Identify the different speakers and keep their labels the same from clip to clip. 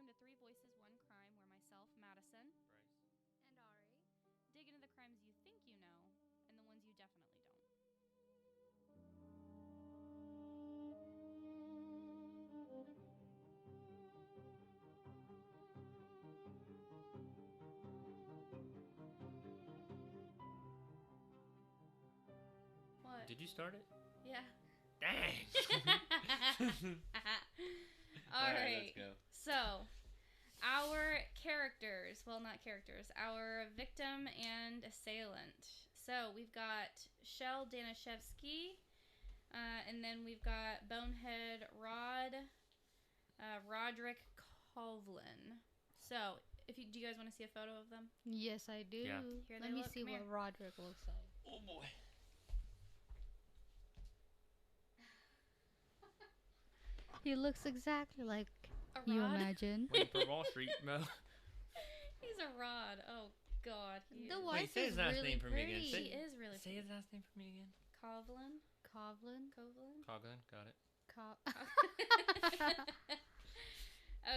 Speaker 1: Welcome to Three Voices, One Crime, where myself, Madison,
Speaker 2: Bryce,
Speaker 3: and Ari
Speaker 1: dig into the crimes you think you know and the ones you definitely don't. What?
Speaker 2: did you start it?
Speaker 1: Yeah.
Speaker 2: Dang!
Speaker 1: All right.
Speaker 2: Let's go.
Speaker 1: So, our characters, well, not characters, our victim and assailant. So, we've got Shele Danishefsky, and then we've got Bonehead Roderick Covlin. So, do you guys want to see a photo of them?
Speaker 3: Yes, I do.
Speaker 2: Yeah.
Speaker 1: Here
Speaker 3: Let
Speaker 1: they
Speaker 3: me
Speaker 1: look.
Speaker 3: see
Speaker 1: Come
Speaker 3: what
Speaker 1: here.
Speaker 3: Roderick looks like.
Speaker 2: Oh boy.
Speaker 3: He looks exactly like
Speaker 1: A
Speaker 3: you
Speaker 1: rod?
Speaker 3: imagine.
Speaker 2: Waiting for Wall Street, Mo.
Speaker 1: He's a rod. Oh, God.
Speaker 3: The
Speaker 1: is.
Speaker 3: wife
Speaker 2: say
Speaker 3: is
Speaker 2: his last
Speaker 3: really
Speaker 2: name for me again.
Speaker 3: pretty.
Speaker 1: She is really
Speaker 2: Say his last name for me again.
Speaker 1: Covlin?
Speaker 3: Covlin.
Speaker 2: Coughlin, got it.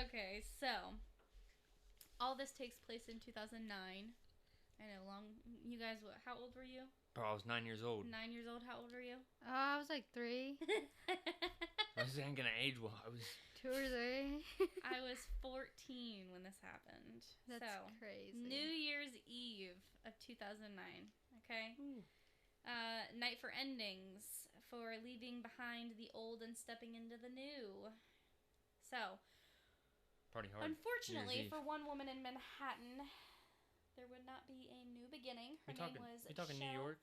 Speaker 1: Okay, so all this takes place in 2009. I know, you guys, how old were you?
Speaker 2: Bro, I was 9 years old.
Speaker 1: 9 years old. How old were you?
Speaker 3: Oh, I was like 3.
Speaker 2: This ain't gonna age well. I was
Speaker 3: 2 or 3.
Speaker 1: I was 14 when this happened.
Speaker 3: That's
Speaker 1: so,
Speaker 3: crazy.
Speaker 1: New Year's Eve of 2009. Okay. Night for endings, for leaving behind the old and stepping into the new. So,
Speaker 2: party hard.
Speaker 1: unfortunately,
Speaker 2: New Year's
Speaker 1: for
Speaker 2: Eve.
Speaker 1: one woman in Manhattan, there would not be a new beginning. Her name was
Speaker 2: You talking New
Speaker 1: Shele.
Speaker 2: York?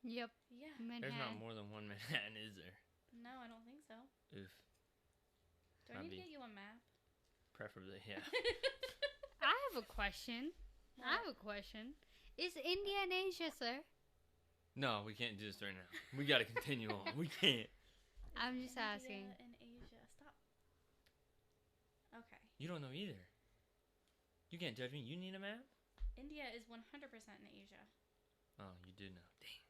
Speaker 3: Yep.
Speaker 1: Yeah.
Speaker 3: Manhattan.
Speaker 2: There's not more than one Manhattan, is there?
Speaker 1: No, I don't think so.
Speaker 2: Oof.
Speaker 1: Do I
Speaker 2: Might
Speaker 1: need
Speaker 2: be.
Speaker 1: to get you a map?
Speaker 2: Preferably, yeah.
Speaker 3: I have a question. Is India in Asia, sir?
Speaker 2: No, we can't do this right now. We gotta continue on. We can't.
Speaker 3: I'm just
Speaker 1: India
Speaker 3: asking.
Speaker 1: and Asia. Stop. Okay.
Speaker 2: You don't know either. You can't judge me. You need a map?
Speaker 1: India is 100% in Asia.
Speaker 2: Oh, you do know. Dang.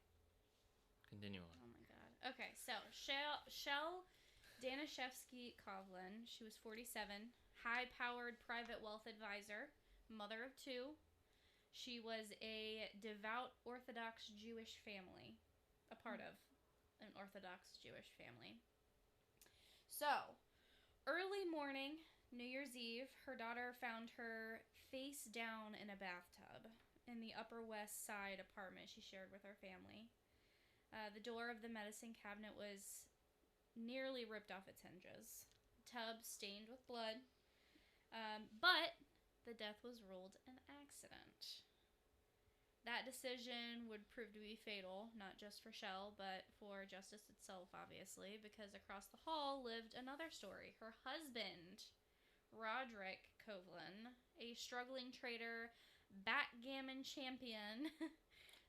Speaker 2: Continue on.
Speaker 1: Oh my god. Okay, so Shele Danishefsky Covlin, she was 47, high-powered private wealth advisor, mother of 2. She was a devout Orthodox Jewish family, a part of an Orthodox Jewish family. So, early morning, New Year's Eve, her daughter found her face down in a bathtub in the Upper West Side apartment she shared with her family. The door of the medicine cabinet was nearly ripped off its hinges. The tub stained with blood. But the death was ruled an accident. That decision would prove to be fatal, not just for Shele, but for justice itself, obviously, because across the hall lived another story. Her husband, Roderick Covlin, a struggling trader, backgammon champion,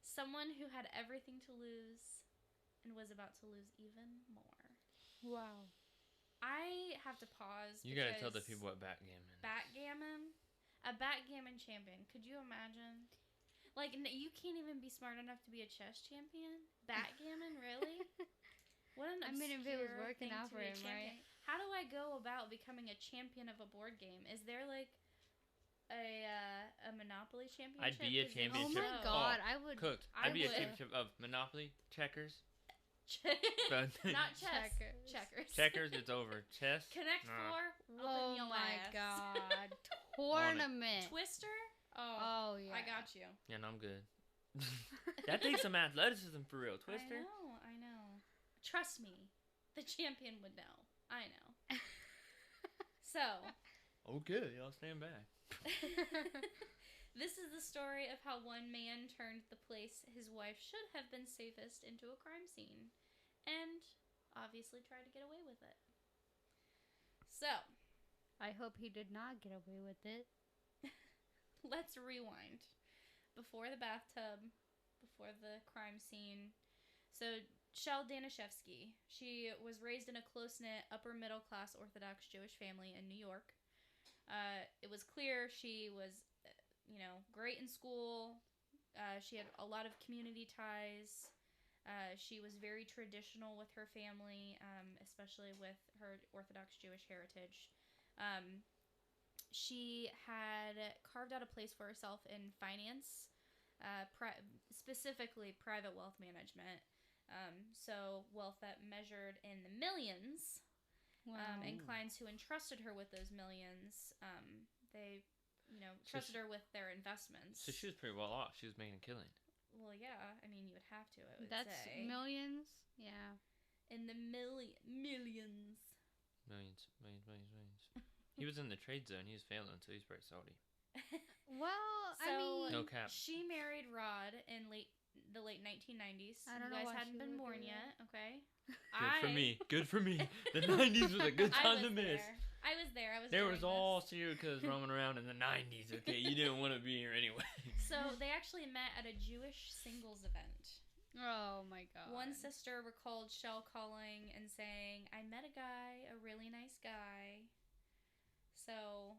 Speaker 1: someone who had everything to lose and was about to lose even more.
Speaker 3: Wow.
Speaker 1: I have to pause.
Speaker 2: You gotta tell the people what backgammon is.
Speaker 1: Backgammon? A backgammon champion. Could you imagine? Like, you can't even be smart enough to be a chess champion? Backgammon? Really? What an
Speaker 3: I mean, if it was
Speaker 1: obscure
Speaker 3: working
Speaker 1: thing
Speaker 3: out
Speaker 1: to
Speaker 3: for
Speaker 1: be a
Speaker 3: him,
Speaker 1: champion.
Speaker 3: right?
Speaker 1: How do I go about becoming a champion of a board game? Is there, like, a Monopoly championship?
Speaker 2: I'd be a
Speaker 1: 'Cause if
Speaker 3: Oh
Speaker 2: championship.
Speaker 3: my
Speaker 1: so-
Speaker 3: god, I would.
Speaker 2: Cooked.
Speaker 1: I
Speaker 2: I'd be a
Speaker 1: would.
Speaker 2: championship of Monopoly, checkers.
Speaker 1: Not chess.
Speaker 3: Checkers.
Speaker 1: Checkers.
Speaker 2: Checkers, it's over. Chess.
Speaker 1: Connect
Speaker 2: nah.
Speaker 1: 4. Whooping
Speaker 3: Oh
Speaker 1: your
Speaker 3: my
Speaker 1: ass.
Speaker 3: god. Tournament.
Speaker 1: Twister?
Speaker 3: Oh, yeah.
Speaker 1: I got you.
Speaker 2: Yeah, no, I'm good. That takes some athleticism for real. Twister.
Speaker 1: I know. Trust me. The champion would know. I know. So,
Speaker 2: Okay, I'll stand back.
Speaker 1: this is the story of how one man turned the place his wife should have been safest into a crime scene. And obviously tried to get away with it. So,
Speaker 3: I hope he did not get away with it.
Speaker 1: let's rewind. Before the bathtub, before the crime scene. So, Shele Danishefsky, she was raised in a close-knit, upper-middle-class Orthodox Jewish family in New York. It was clear she was, great in school. She had a lot of community ties. She was very traditional with her family, especially with her Orthodox Jewish heritage. She had carved out a place for herself in finance, specifically private wealth management. So wealth that measured in the millions.
Speaker 3: Wow.
Speaker 1: And clients who entrusted her with those millions, they, trusted her with their investments.
Speaker 2: So she was pretty well off. She was making a killing.
Speaker 1: Well, yeah. I mean, you would have to, I would
Speaker 3: That's
Speaker 1: say.
Speaker 3: millions? Yeah.
Speaker 1: In the millions.
Speaker 2: Millions. He was in the trade zone. He was failing, so he's probably salty.
Speaker 3: Well,
Speaker 1: So,
Speaker 3: I mean...
Speaker 2: No cap.
Speaker 1: She married Rod in the late 1990s.
Speaker 3: I don't
Speaker 1: you
Speaker 3: know
Speaker 1: guys
Speaker 3: why
Speaker 1: hadn't
Speaker 3: she
Speaker 1: been
Speaker 3: would
Speaker 1: born
Speaker 3: do
Speaker 1: yet, okay?
Speaker 2: Good for me. The 90s was a good time to miss.
Speaker 1: I was there.
Speaker 2: There was all Syracuse roaming around in the 90s, okay? You didn't want to be here anyway.
Speaker 1: So they actually met at a Jewish singles event.
Speaker 3: Oh my god.
Speaker 1: One sister recalled Shele calling and saying, "I met a guy, a really nice guy." So,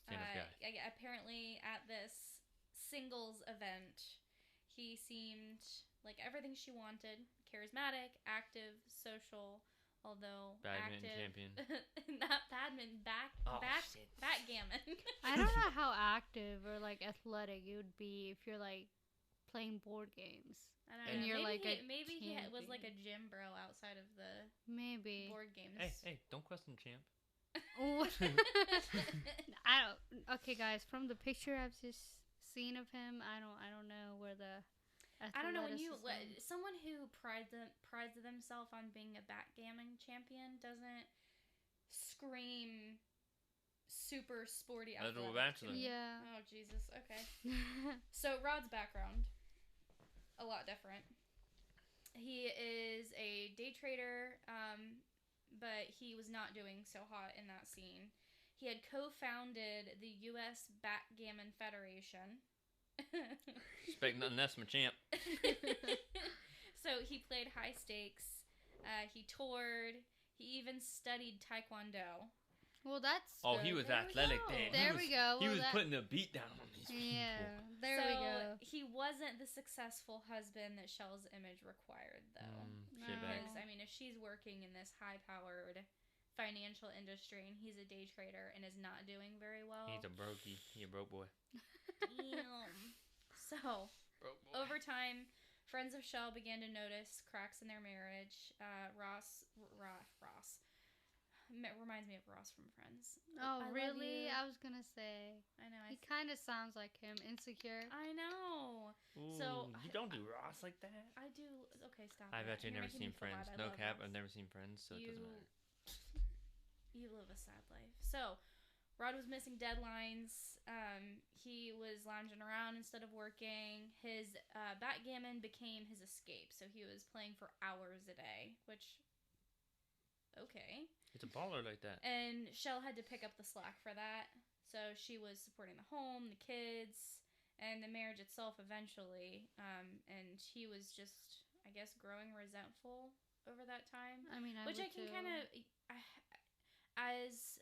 Speaker 1: apparently at this singles event, he seemed like everything she wanted. Charismatic, active, social, although
Speaker 2: Badminton
Speaker 1: active.
Speaker 2: champion.
Speaker 1: Not badminton, backgammon.
Speaker 3: I don't know how active or like athletic you would be if you're like playing board games.
Speaker 1: I don't
Speaker 3: And
Speaker 1: know.
Speaker 3: you're
Speaker 1: maybe he was like a
Speaker 3: champion.
Speaker 1: gym bro outside of the
Speaker 3: Maybe.
Speaker 1: board games.
Speaker 2: Hey, don't question champ.
Speaker 3: I don't. Okay, guys. From the picture I've just seen of him, I don't know where the.
Speaker 1: I don't know someone who prides themselves on being a backgammon champion doesn't scream super sporty
Speaker 2: Little
Speaker 1: athletic.
Speaker 2: Bachelor.
Speaker 3: Yeah.
Speaker 1: Oh Jesus. Okay. So Rod's background, a lot different. He is a day trader, but he was not doing so hot in that scene. He had co-founded the U.S. Backgammon Federation.
Speaker 2: Expect nothing less from a champ.
Speaker 1: So he played high stakes. He toured. He even studied Taekwondo.
Speaker 3: Well, that's.
Speaker 2: Oh,
Speaker 3: good.
Speaker 2: he was
Speaker 1: There we
Speaker 2: athletic
Speaker 1: go.
Speaker 2: then.
Speaker 3: There we go.
Speaker 2: He
Speaker 3: Well,
Speaker 2: was
Speaker 3: that-
Speaker 2: putting the beat down on these people.
Speaker 3: Yeah. There
Speaker 1: so
Speaker 3: we go.
Speaker 1: he wasn't the successful husband that Shele's image required, though.
Speaker 2: Shitbag.
Speaker 1: Because, I mean, if she's working in this high-powered financial industry and he's a day trader and is not doing very well.
Speaker 2: He's a brokey. He a broke boy.
Speaker 1: Damn. So,
Speaker 2: Broke boy.
Speaker 1: over time, friends of Shele began to notice cracks in their marriage. Ross reminds me of Ross from Friends.
Speaker 3: Oh,
Speaker 1: I love
Speaker 3: really?
Speaker 1: you.
Speaker 3: I was gonna say.
Speaker 1: I know.
Speaker 3: He kind of sounds like him. Insecure.
Speaker 1: I know.
Speaker 2: Ooh,
Speaker 1: So,
Speaker 2: you don't do Ross like that.
Speaker 1: I do. Okay, stop.
Speaker 2: I've
Speaker 1: it.
Speaker 2: actually
Speaker 1: You're
Speaker 2: never
Speaker 1: making me
Speaker 2: seen
Speaker 1: feel
Speaker 2: Friends.
Speaker 1: bad. I
Speaker 2: No
Speaker 1: love
Speaker 2: cap.
Speaker 1: Ross.
Speaker 2: I've never seen Friends, so it doesn't matter.
Speaker 1: You live a sad life. So, Rod was missing deadlines. He was lounging around instead of working. His backgammon became his escape. So he was playing for hours a day, which, okay.
Speaker 2: It's a baller like that.
Speaker 1: And Shele had to pick up the slack for that. So she was supporting the home, the kids, and the marriage itself eventually. And he was just, I guess, growing resentful over that time.
Speaker 3: I mean,
Speaker 1: Which I can kind of, as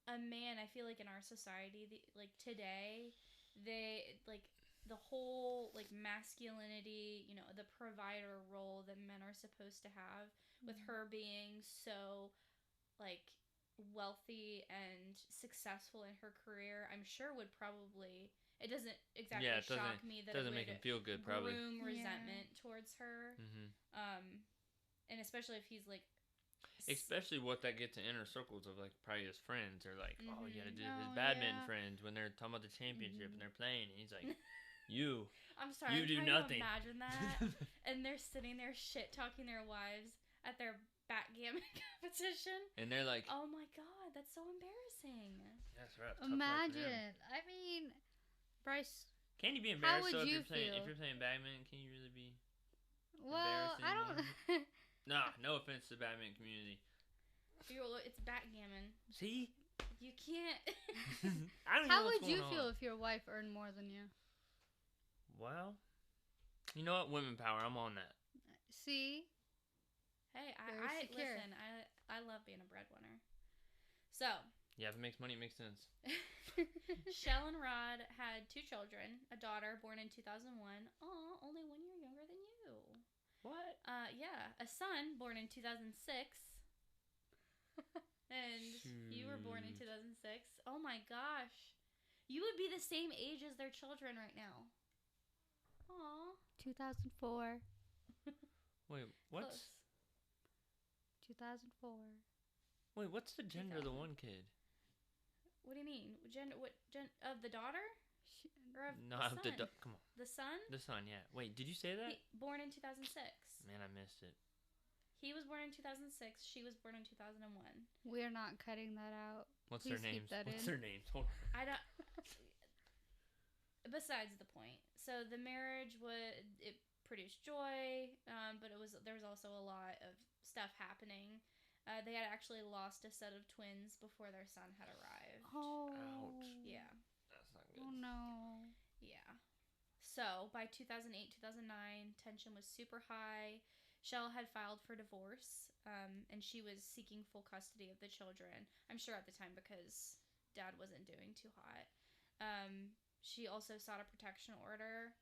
Speaker 1: a man, I feel like in our society, like today, they like the whole like masculinity, the provider role that men are supposed to have, with her being so like wealthy and successful in her career, I'm sure would probably, it doesn't exactly shock me that
Speaker 2: doesn't
Speaker 1: it
Speaker 2: make him
Speaker 1: would
Speaker 2: feel good, probably.
Speaker 1: groom resentment towards her. And especially if he's like.
Speaker 2: Especially what that gets in inner circles of like probably his friends or like, oh, you gotta do his
Speaker 3: Oh,
Speaker 2: badminton
Speaker 3: yeah.
Speaker 2: friends when they're talking about the championship and they're playing, and he's like, you.
Speaker 1: I'm sorry.
Speaker 2: You
Speaker 1: I'm
Speaker 2: do
Speaker 1: trying
Speaker 2: nothing.
Speaker 1: To imagine that, and they're sitting there shit talking their wives at their backgammon competition.
Speaker 2: And they're like,
Speaker 1: Oh my god, that's so embarrassing.
Speaker 2: that's right.
Speaker 3: Imagine. I mean, Bryce.
Speaker 2: Can you be
Speaker 3: How
Speaker 2: embarrassed
Speaker 3: would
Speaker 2: though,
Speaker 3: you
Speaker 2: if you're
Speaker 3: feel?
Speaker 2: playing badminton? Can you really be?
Speaker 3: Well, I don't.
Speaker 2: Nah, no offense to the badminton community.
Speaker 1: It's backgammon.
Speaker 2: See,
Speaker 1: You can't.
Speaker 2: I don't
Speaker 3: How
Speaker 2: know what's
Speaker 3: would you
Speaker 2: going
Speaker 3: feel
Speaker 2: on.
Speaker 3: if your wife earned more than you?
Speaker 2: Well, you know what? Women power. I'm on that.
Speaker 3: See?
Speaker 1: Hey,
Speaker 3: Very
Speaker 1: I
Speaker 3: secure.
Speaker 1: listen. I love being a breadwinner. So,
Speaker 2: Yeah, if it makes money, it makes sense.
Speaker 1: Shele and Rod had 2 children, a daughter born in 2001. Aw, only 1 year younger than you.
Speaker 2: What?
Speaker 1: Yeah, a son born in 2006. And you were born in 2006. Oh my gosh. You would be the same age as their children right now. Aw.
Speaker 3: 2004.
Speaker 2: Wait, what's...
Speaker 1: Close.
Speaker 3: 2004.
Speaker 2: Wait, what's the gender of the one kid?
Speaker 1: What do you mean? Of the daughter? Or of
Speaker 2: No,
Speaker 1: the son?
Speaker 2: come on.
Speaker 1: The son?
Speaker 2: The son, yeah. Wait, did you say that?
Speaker 1: Born in 2006.
Speaker 2: Man, I missed it.
Speaker 1: He was born in 2006. She was born in 2001.
Speaker 3: We're not cutting that out.
Speaker 2: What's
Speaker 3: Please
Speaker 2: their names?
Speaker 3: keep that
Speaker 2: What's
Speaker 3: in.
Speaker 2: their names? Hold on.
Speaker 1: I don't... Besides the point. So the marriage it produced joy, but there was also a lot of stuff happening. They had actually lost a set of twins before their son had arrived.
Speaker 3: Oh.
Speaker 2: Ouch.
Speaker 1: Yeah.
Speaker 2: That's not good.
Speaker 3: Oh no.
Speaker 1: Yeah. So by 2008, 2009, tension was super high. Shele had filed for divorce, and she was seeking full custody of the children. I'm sure at the time because Dad wasn't doing too hot. She also sought a protection order,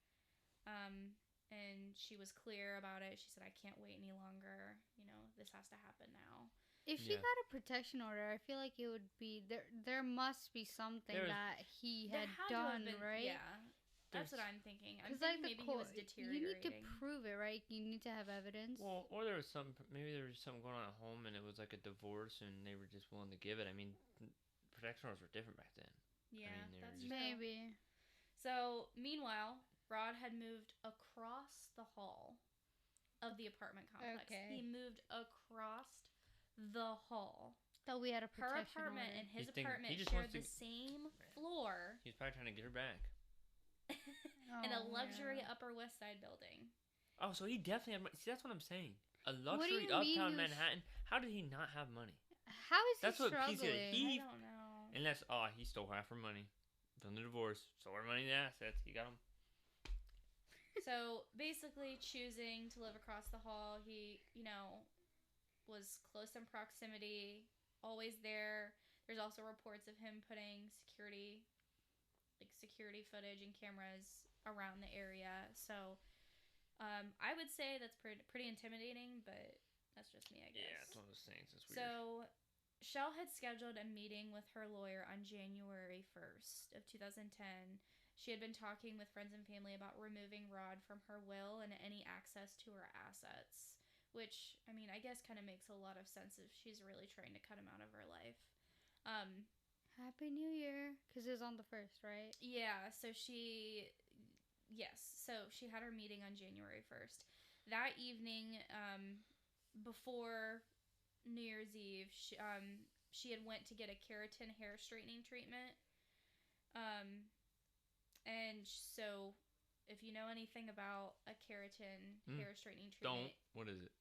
Speaker 1: and she was clear about it. She said, I can't wait any longer. You know, this has to happen now.
Speaker 3: If she got a protection order, I feel like it would be... There must be something that he had done, right?
Speaker 1: Yeah. That's what I'm thinking. I'm
Speaker 3: thinking
Speaker 1: like maybe he was deteriorating.
Speaker 3: You need to prove it, right? You need to have evidence.
Speaker 2: Well, or there was maybe there was something going on at home and it was like a divorce and they were just willing to give it. I mean, protection orders were different back then.
Speaker 1: Yeah,
Speaker 2: I mean,
Speaker 1: that's
Speaker 2: just...
Speaker 3: maybe.
Speaker 1: So, meanwhile, Rod had moved across the hall of the apartment complex.
Speaker 3: Okay.
Speaker 1: He moved across the hall.
Speaker 3: So we had a
Speaker 1: Her
Speaker 3: protection
Speaker 1: apartment
Speaker 3: order.
Speaker 1: and his
Speaker 2: He
Speaker 1: apartment
Speaker 2: just
Speaker 1: shared
Speaker 2: wants
Speaker 1: the same floor.
Speaker 2: He's probably trying to get her back.
Speaker 1: In a luxury Upper West Side building.
Speaker 2: Oh, so he definitely had money. See, that's what I'm saying. A
Speaker 3: What do
Speaker 2: luxury
Speaker 3: you mean
Speaker 2: uptown
Speaker 3: he was-
Speaker 2: Manhattan. How did he not have money?
Speaker 3: How is
Speaker 2: That's
Speaker 3: he
Speaker 2: what
Speaker 3: struggling?
Speaker 2: PCA
Speaker 1: I don't know.
Speaker 2: Unless, he stole half her money from the divorce. Stole her money and assets. He got them.
Speaker 1: So, basically, choosing to live across the hall, he, was close in proximity, always there. There's also reports of him putting security footage and cameras around the area. So, I would say that's pretty intimidating, but that's just me, I guess.
Speaker 2: Yeah, it's one of those things. It's weird.
Speaker 1: So, Shele had scheduled a meeting with her lawyer on January 1st of 2010. She had been talking with friends and family about removing Rod from her will and any access to her assets, which, I mean, I guess kind of makes a lot of sense if she's really trying to cut him out of her life.
Speaker 3: Happy New Year, because it was on the 1st, right?
Speaker 1: Yeah, so she had her meeting on January 1st. That evening, before New Year's Eve, she had went to get a keratin hair straightening treatment. And so, if you know anything about a keratin hair straightening treatment,
Speaker 2: What is it?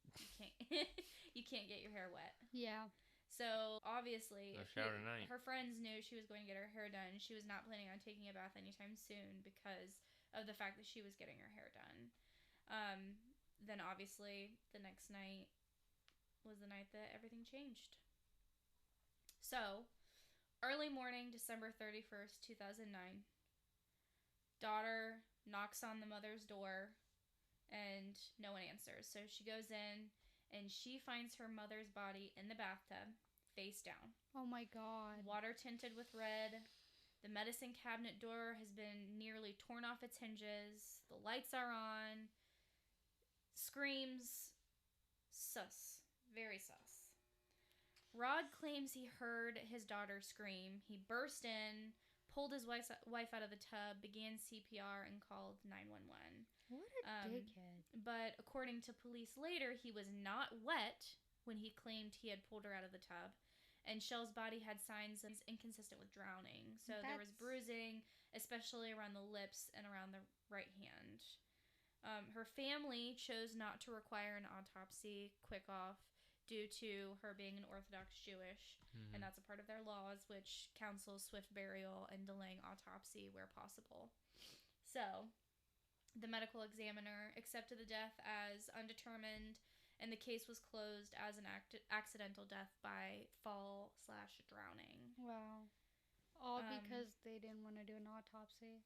Speaker 1: You can't get your hair wet.
Speaker 3: Yeah.
Speaker 1: So obviously,
Speaker 2: No shower tonight.
Speaker 1: her friends knew she was going to get her hair done. She was not planning on taking a bath anytime soon because of the fact that she was getting her hair done. Then obviously, the next night was the night that everything changed. So, early morning, December 31st, 2009. Daughter knocks on the mother's door and no one answers. So she goes in and she finds her mother's body in the bathtub, face down.
Speaker 3: Oh my God.
Speaker 1: Water tinted with red. The medicine cabinet door has been nearly torn off its hinges. The lights are on. Screams. Sus. Very sus. Rod claims he heard his daughter scream. He burst in, pulled his wife out of the tub, began CPR, and called 911.
Speaker 3: What a dickhead.
Speaker 1: But according to police later, he was not wet when he claimed he had pulled her out of the tub. And Shele's body had signs inconsistent with drowning. So there was bruising, especially around the lips and around the right hand. Her family chose not to require an autopsy quick off due to her being an Orthodox Jewish. And that's a part of their laws, which counsels swift burial and delaying autopsy where possible. So, the medical examiner accepted the death as undetermined, and the case was closed as an accidental death by fall/drowning.
Speaker 3: Wow. All because they didn't want to do an autopsy.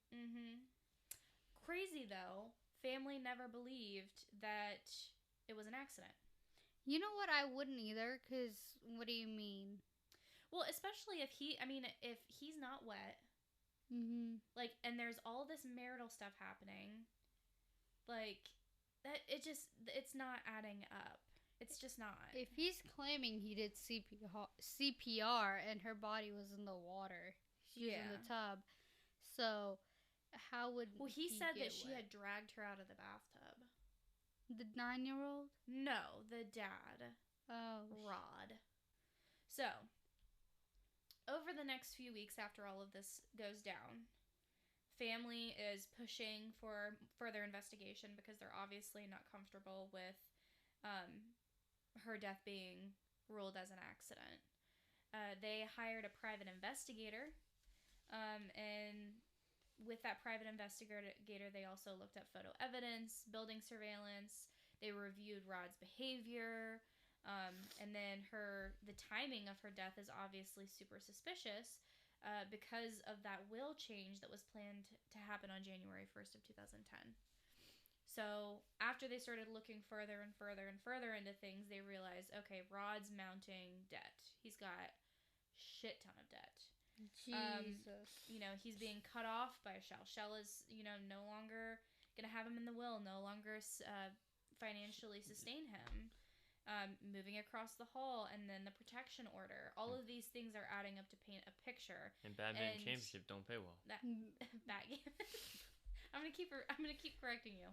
Speaker 1: Crazy, though. Family never believed that it was an accident.
Speaker 3: You know what? I wouldn't either, because what do you mean?
Speaker 1: Well, especially if if he's not wet, like, and there's all this marital stuff happening, like, that, it's not adding up. It's just not.
Speaker 3: If he's claiming he did CPR and her body was in the water, she was in the tub, so how would
Speaker 1: he said that she had dragged her out of the bathtub.
Speaker 3: The 9-year-old?
Speaker 1: No, the dad.
Speaker 3: Oh.
Speaker 1: Rod. So, over the next few weeks after all of this goes down, family is pushing for further investigation because they're obviously not comfortable with her death being ruled as an accident. They hired a private investigator, and with that private investigator, they also looked at photo evidence, building surveillance. They reviewed Rod's behavior, and then the timing of her death is obviously super suspicious because of that will change that was planned to happen on January 1st of 2010. So after they started looking further and further and further into things, they realized, okay, Rod's mounting debt. He's got shit ton of debt.
Speaker 3: Jesus.
Speaker 1: He's being cut off by Shele. Shele is, no longer going to have him in the will, no longer financially sustain him. Moving across the hall, and then the protection order. All of these things are adding up to paint a picture.
Speaker 2: And Badminton Championship don't pay well.
Speaker 1: Bad game. I'm gonna keep correcting you.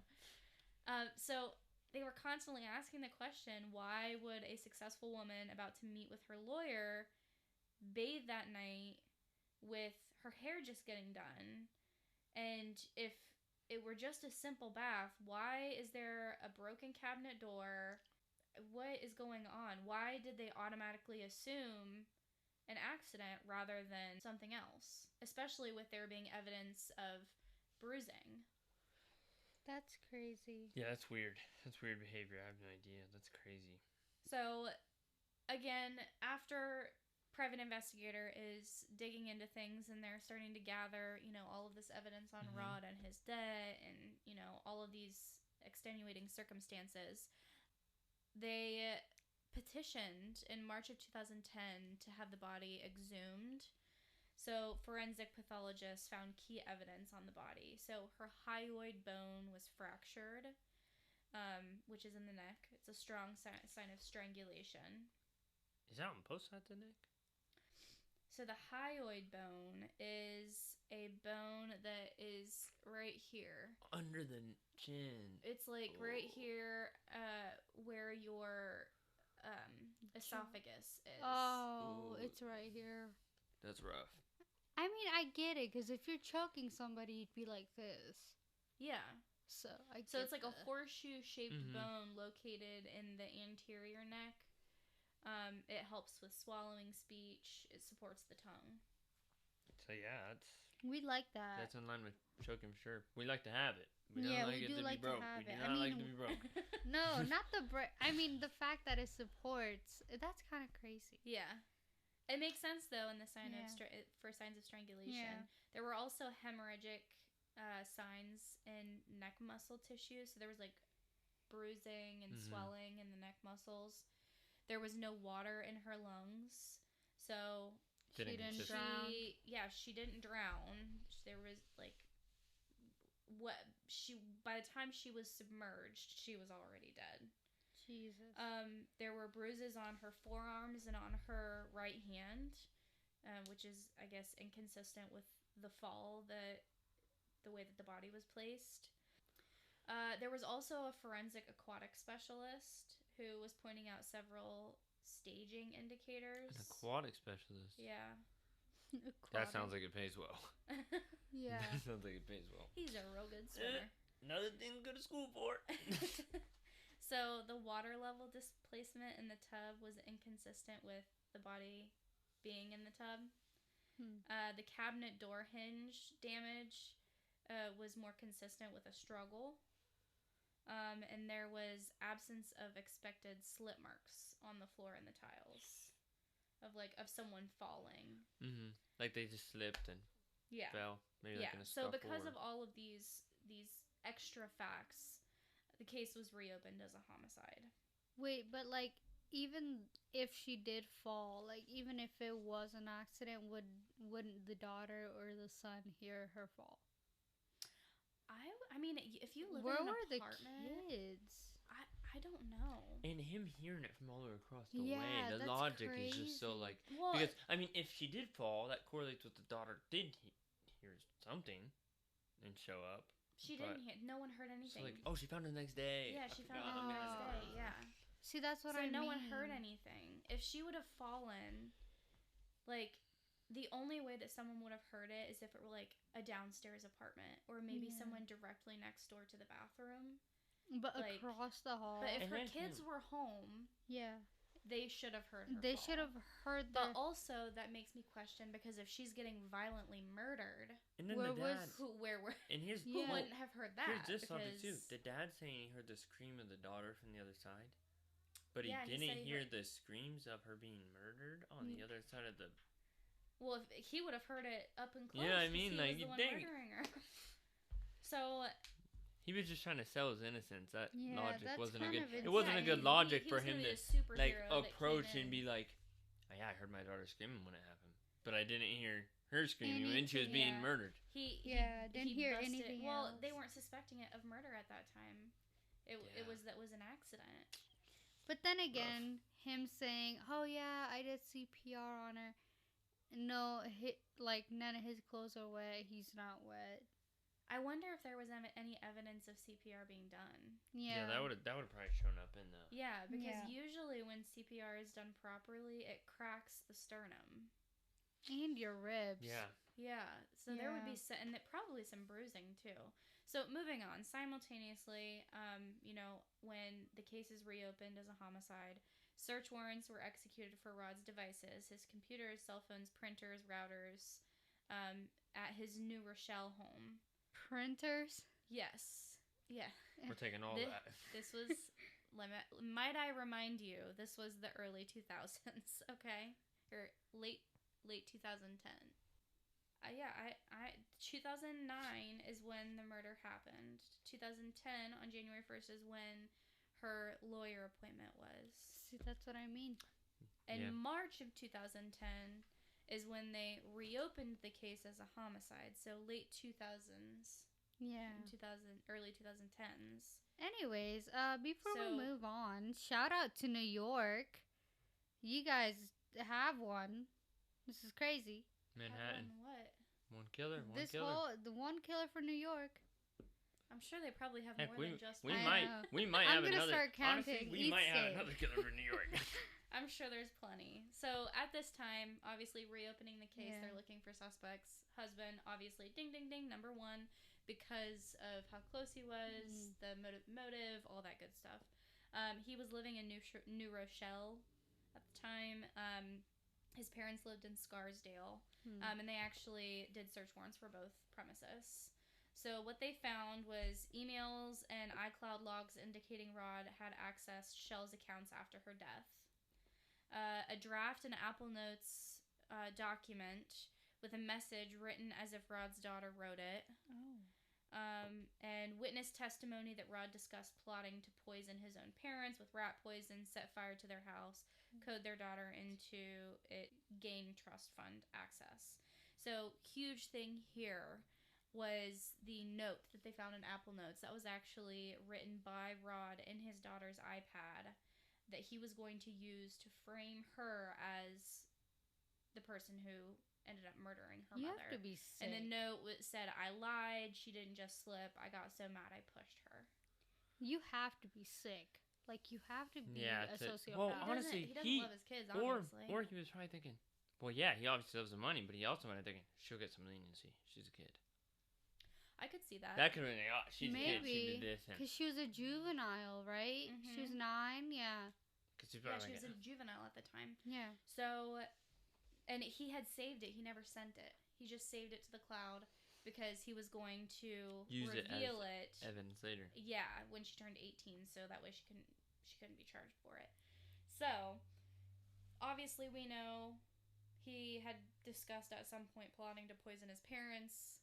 Speaker 1: So they were constantly asking the question, why would a successful woman about to meet with her lawyer bathe that night with her hair just getting done? And if it were just a simple bath, why is there a broken cabinet door? What is going on? Why did they automatically assume an accident rather than something else? Especially with there being evidence of bruising.
Speaker 3: That's crazy.
Speaker 2: Yeah, that's weird. That's weird behavior. I have no idea. That's crazy.
Speaker 1: So, again, after private investigator is digging into things and they're starting to gather, all of this evidence on Rod and his debt and, all of these extenuating circumstances, they petitioned in March of 2010 to have the body exhumed. So forensic pathologists found key evidence on the body. So her hyoid bone was fractured, which is in the neck. It's a strong sign of strangulation.
Speaker 2: Is that on both sides of the neck?
Speaker 1: So the hyoid bone is a bone that is right here.
Speaker 2: Under the chin.
Speaker 1: It's like right here where your esophagus is.
Speaker 3: Oh, it's right here.
Speaker 2: That's rough.
Speaker 3: I mean, I get it, because if you're choking somebody, you'd be like this.
Speaker 1: Yeah.
Speaker 3: So
Speaker 1: it's like a horseshoe-shaped bone located in the anterior neck. It helps with swallowing speech. It supports the tongue.
Speaker 2: So yeah,
Speaker 3: we like that.
Speaker 2: That's in line with choking for sure. We like to have it.
Speaker 3: We do like to have it.
Speaker 2: We do not like to be broke.
Speaker 3: No, not the I mean, the fact that it supports, that's kind of crazy.
Speaker 1: Yeah. It makes sense, though, in the for signs of strangulation.
Speaker 3: Yeah.
Speaker 1: There were also hemorrhagic signs in neck muscle tissue. So there was, like, bruising and swelling in the neck muscles. There was no water in her lungs. So
Speaker 3: she didn't drown.
Speaker 1: Yeah, she didn't drown. There was, like, by the time she was submerged, she was already dead.
Speaker 3: Jesus.
Speaker 1: There were bruises on her forearms and on her right hand, which is, I guess, inconsistent with the fall, the way that the body was placed. There was also a forensic aquatic specialist who was pointing out several staging indicators.
Speaker 2: An aquatic specialist?
Speaker 1: Yeah.
Speaker 2: That sounds like it pays well.
Speaker 3: Yeah.
Speaker 2: That sounds like it pays well.
Speaker 1: He's a real good swimmer.
Speaker 2: Another thing to go to school for.
Speaker 1: So the water level displacement in the tub was inconsistent with the body being in the tub. The cabinet door hinge damage was more consistent with a struggle. And there was absence of expected slip marks on the floor and the tiles of someone falling.
Speaker 2: Like they just slipped and fell. Maybe like in a
Speaker 1: so because of all of these extra facts, the case was reopened as a homicide.
Speaker 3: Wait, but like even if she did fall, like even if it was an accident, wouldn't the daughter or the son hear her fall?
Speaker 1: I mean, if you live
Speaker 3: Where
Speaker 1: in an
Speaker 3: were the
Speaker 1: apartment,
Speaker 3: kids?
Speaker 1: I don't know.
Speaker 2: And him hearing it from all the way across the
Speaker 3: Yeah,
Speaker 2: way, the
Speaker 3: that's
Speaker 2: logic is just so
Speaker 3: crazy.
Speaker 2: like
Speaker 1: Well,
Speaker 2: because I mean, if she did fall, that correlates with the daughter did hear something and show up.
Speaker 1: she
Speaker 2: but-
Speaker 1: didn't hear. No one heard
Speaker 2: So
Speaker 1: anything.
Speaker 2: like, oh, she found it the next day.
Speaker 1: Yeah,
Speaker 2: I
Speaker 1: she found it
Speaker 2: forgot.
Speaker 1: the next
Speaker 3: Oh.
Speaker 1: day. Yeah.
Speaker 3: See, that's what
Speaker 1: So
Speaker 3: I mean.
Speaker 1: no one heard anything. If she would have fallen, like, the only way that someone would have heard it is if it were like a downstairs apartment or maybe
Speaker 3: Yeah.
Speaker 1: someone directly next door to the bathroom.
Speaker 3: But
Speaker 1: like-
Speaker 3: across the hall.
Speaker 1: But if
Speaker 2: And
Speaker 1: her
Speaker 2: then
Speaker 1: kids
Speaker 2: him.
Speaker 1: were home,
Speaker 3: yeah.
Speaker 1: they should have heard her.
Speaker 3: They
Speaker 1: fall.
Speaker 3: should have heard
Speaker 1: But
Speaker 3: their.
Speaker 1: also, that makes me question because if she's getting violently murdered,
Speaker 2: And then
Speaker 3: Where
Speaker 2: the
Speaker 3: was-
Speaker 2: dad.
Speaker 1: where
Speaker 2: And here's
Speaker 3: Yeah.
Speaker 1: who wouldn't have heard that?
Speaker 2: Here's this subject too.
Speaker 1: because-
Speaker 2: The dad saying he heard the scream of the daughter from the other side, but
Speaker 1: Yeah,
Speaker 2: he
Speaker 1: he
Speaker 2: didn't
Speaker 1: said he
Speaker 2: hear
Speaker 1: heard-
Speaker 2: the screams of her being murdered on the other side of the.
Speaker 1: Well, if he would have heard it up and close.
Speaker 2: Yeah, I
Speaker 1: 'cause
Speaker 2: mean,
Speaker 1: he
Speaker 2: like,
Speaker 1: was the one
Speaker 2: dang it.
Speaker 1: murdering her. So
Speaker 2: He was just trying to sell his innocence. That
Speaker 3: Yeah,
Speaker 2: logic
Speaker 3: that's
Speaker 2: wasn't a
Speaker 3: kind
Speaker 2: good.
Speaker 3: of
Speaker 2: It wasn't a
Speaker 1: yeah,
Speaker 2: good
Speaker 1: he-
Speaker 2: logic
Speaker 1: he
Speaker 2: for
Speaker 1: was
Speaker 2: him
Speaker 1: gonna be
Speaker 2: to
Speaker 1: a superhero
Speaker 2: like
Speaker 1: that came
Speaker 2: approach
Speaker 1: in.
Speaker 2: and be like, oh, "Yeah, I heard my daughter screaming when it happened, but I didn't hear her screaming when she was
Speaker 3: Anything,
Speaker 2: being
Speaker 1: yeah.
Speaker 2: murdered."
Speaker 3: Yeah, didn't hear
Speaker 1: busted-
Speaker 3: anything
Speaker 1: Well,
Speaker 3: else.
Speaker 1: they weren't suspecting it of murder at that time. It
Speaker 2: Yeah.
Speaker 1: was an accident.
Speaker 3: But then again, him saying, "Oh yeah, I did CPR on her." No, like none of his clothes are wet. He's not wet.
Speaker 1: I wonder if there was any evidence of CPR being done.
Speaker 3: Yeah.
Speaker 2: that would have probably shown up in the.
Speaker 1: Yeah, because
Speaker 3: Yeah.
Speaker 1: usually when CPR is done properly, it cracks the sternum.
Speaker 3: And your ribs.
Speaker 2: Yeah.
Speaker 1: Yeah, so there would be
Speaker 3: Yeah.
Speaker 1: and probably some bruising too. So moving on, simultaneously, when the case is reopened as a homicide, search warrants were executed for Rod's devices, his computers, cell phones, printers, routers, at his New Rochelle home.
Speaker 3: Printers.
Speaker 1: Yes, yeah.
Speaker 2: We're taking all
Speaker 1: Thi-
Speaker 2: that.
Speaker 1: This was, might I remind you, this was the early 2000s, okay, or late 2010. 2009 is when the murder happened. 2010 on January 1st is when her lawyer appointment was.
Speaker 3: See, that's what I mean.
Speaker 1: And
Speaker 2: Yeah.
Speaker 1: March of 2010 is when they reopened the case as a homicide. So late 2000s,
Speaker 3: Yeah.
Speaker 1: early 2010s.
Speaker 3: Anyways, before
Speaker 1: So-
Speaker 3: we move on, shout out to New York. You guys have one. This is crazy.
Speaker 2: Manhattan.
Speaker 1: Had one what?
Speaker 2: One killer. One
Speaker 3: This
Speaker 2: killer.
Speaker 3: the one killer for New York.
Speaker 1: I'm sure they probably have
Speaker 2: Heck,
Speaker 1: more than just
Speaker 2: we
Speaker 1: one.
Speaker 3: I
Speaker 2: might
Speaker 3: know.
Speaker 2: we might
Speaker 3: I'm
Speaker 2: have
Speaker 3: gonna
Speaker 2: another.
Speaker 3: start
Speaker 2: Honestly,
Speaker 3: counting
Speaker 2: we
Speaker 3: each
Speaker 2: might have
Speaker 3: state.
Speaker 2: another killer in New York.
Speaker 1: I'm sure there's plenty. So at this time, obviously reopening the case,
Speaker 3: Yeah.
Speaker 1: they're looking for suspects. Husband, obviously, ding, ding, ding, number one, because of how close he was, the motive, all that good stuff. He was living in New Rochelle at the time. His parents lived in Scarsdale, and they actually did search warrants for both premises. So what they found was emails and iCloud logs indicating Rod had accessed Shell's accounts after her death. A draft and Apple Notes document with a message written as if Rod's daughter wrote it.
Speaker 3: Oh.
Speaker 1: And witness testimony that Rod discussed plotting to poison his own parents with rat poison, set fire to their house, code their daughter into it, gain trust fund access. So, huge thing here was the note that they found in Apple Notes that was actually written by Rod in his daughter's iPad that he was going to use to frame her as the person who ended up murdering her
Speaker 3: You
Speaker 1: mother.
Speaker 3: have to be sick.
Speaker 1: And the note said, "I lied. She didn't just slip. I got so mad I pushed her."
Speaker 3: You have to be sick. Like, you have to be
Speaker 2: Yeah,
Speaker 3: a
Speaker 2: to-
Speaker 3: sociopath.
Speaker 2: well,
Speaker 1: He doesn't-
Speaker 2: honestly,
Speaker 1: he doesn't
Speaker 2: he-
Speaker 1: love his kids,
Speaker 2: Or
Speaker 1: obviously.
Speaker 2: he was probably thinking, well, yeah, he obviously loves the money, but he also might have thinking she'll get some leniency. She's a kid.
Speaker 1: I could see that.
Speaker 2: That could have been she's a kid. She
Speaker 3: Maybe,
Speaker 2: did this, and
Speaker 3: because she was a juvenile, right? She was 9, yeah.
Speaker 2: because she's
Speaker 1: Yeah,
Speaker 2: probably
Speaker 1: she was
Speaker 2: like,
Speaker 1: a juvenile at the time.
Speaker 3: Yeah.
Speaker 1: So, and he had saved it. He never sent it. He just saved it to the cloud because he was going to
Speaker 2: Use it as
Speaker 1: reveal it.
Speaker 2: evidence later.
Speaker 1: Yeah, when she turned 18, so that way she couldn't be charged for it. So, obviously we know he had discussed at some point plotting to poison his parents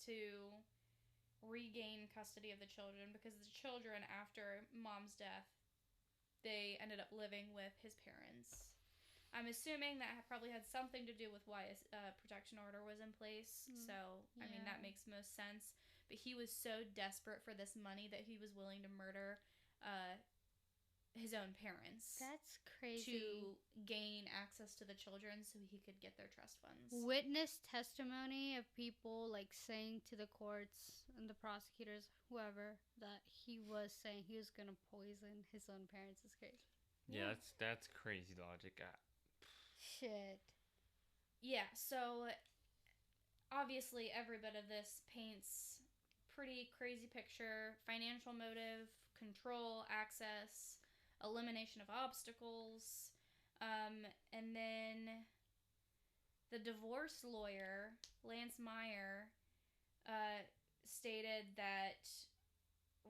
Speaker 1: to regain custody of the children, because the children, after mom's death, they ended up living with his parents. I'm assuming that probably had something to do with why a protection order was in place. So, I mean, that makes most sense. But he was so desperate for this money that he was willing to murder his own parents.
Speaker 3: That's crazy.
Speaker 1: To gain access to the children so he could get their trust funds.
Speaker 3: Witness testimony of people, like, saying to the courts and the prosecutors, whoever, that he was saying he was going to poison his own parents is crazy.
Speaker 2: Yeah, that's crazy logic.
Speaker 3: Shit.
Speaker 1: Yeah, so obviously every bit of this paints pretty crazy picture. Financial motive, control, access, elimination of obstacles, and then the divorce lawyer, Lance Meyer, stated that